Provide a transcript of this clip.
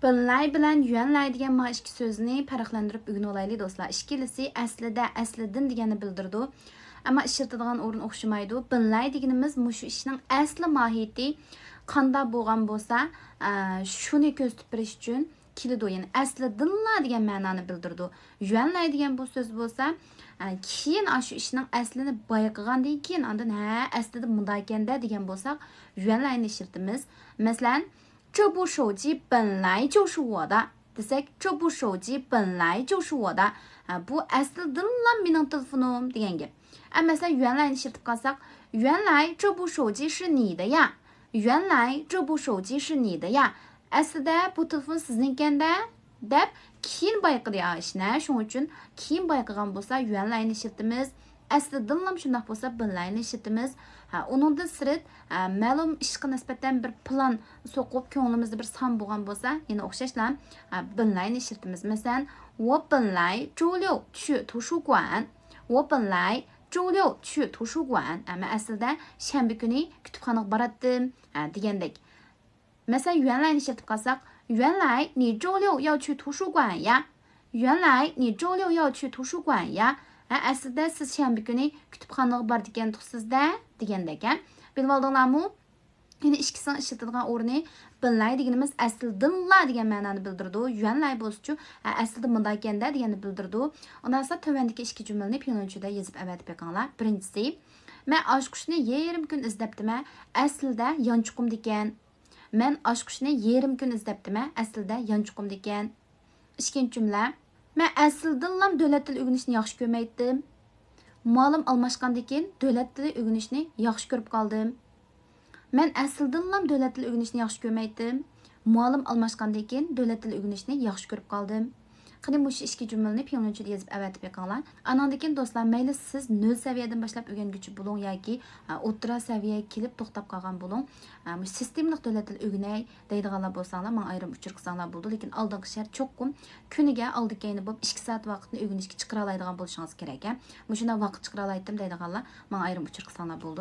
Bunlay bilan yuanlay degan ma ikki so'zni farqlantirib o'rganib olaylik do'stlar. Ikkilisi aslidan deganni bildirdi. Ammo ishlatadigan o'rin o'xshamaydi. Bunlay deganimiz mushu ishning asli mohiyati qanday bo'lgan bo'lsa, shuni ko'rsatib berish uchun keladi. Ya'ni aslidanla degan ma'noni bildirdi. Yuanlay degan bu so'z bo'lsa, keyin shu ishning aslini bayqagandan keyin ondan aslida bunday ekanda degan bo'lsak, yuanlayni ishlatamiz. Masalan, 这部手机本来就是我的 desek 这部手机本来就是我的 bu aslidinla mening telefonim degan gap. Mesela 原来ishlatib qolsak 原来这部手机是你的呀 原来这部手机是你的呀 aslida bu telefon siznikanda deb keyin bayqadi ishni. Shuning uchun keyin bayqagan bo'lsa 原来ni ishlatamiz. Aslidinla shunday bo'lsa 本来ni ishlatamiz. Uningdan sirt ma'lum ishga nisbatan bir plan so'qib ko'nglimizda bir son bo'lgan bo'lsa, yana o'xshashlar 本来ni ishlatamiz. Masalan, 我本来周六去图书馆 我本来周六去图书馆 ama aslida shanba kuni kutubxonaga boratdim degandek. Masalan, 原来 ni ishlatib qolsak 原来你周六要去图书馆呀 原来你周六要去图书馆呀 aslida siz shanba kuni kutubxonaga bordigan tuxsizda degandek. Bilib oldinglarmi? Yine ikkisini ishlatadigan o'rni 本来 deganimiz aslidinla degan ma'noni bildirdi. Yuanlay bo'lsa-chu aslida bunday ekanda deganni bildirdi. Ondan sonra tövendeki ikki jumlani pinonchida yozib avatib beqinglar. Birinchisi, men oshqushni yarim kun izlabdim. Aslida yonchuqim degan. Men oshqushni yarim kun izlabdim. Aslida yonchuqim degan. Ikkinchi jumla, men aslidinla davlat tili o'rganishni yaxshi ko'rmaydim. Ma'lum almashgandan keyin davlat tili o'rganishni yaxshi ko'rib qoldim. Men aslidinla davlat tili o'rganishni yaxshi ko'rmaydim. Muallim almashgandan keyin davlat tili o'rganishni yaxshi ko'rib qoldim. Qani bu ikki jumlani pinonchida yozib avatib beqinglar. Anandan keyin do'stlar, mayli siz 0 saviyadan boshlab o'rganguchi bo'ling yoki o'rta saviyaga kelib to'xtab qolgan bo'ling. Bu sistemlik davlat tili o'rganay deydiganlar bo'lsanglar, men ayrim uchur qilsanglar bo'ldi, lekin oldingi shart cho'qqum kuniga oldikayni bo'lib 2 soat vaqtni o'rganishga chiqara oladigan bo'lishingiz kerak. Shunday vaqt chiqara oldim deydiganlar, men ayrim uchur qilsanglar bo'ldi.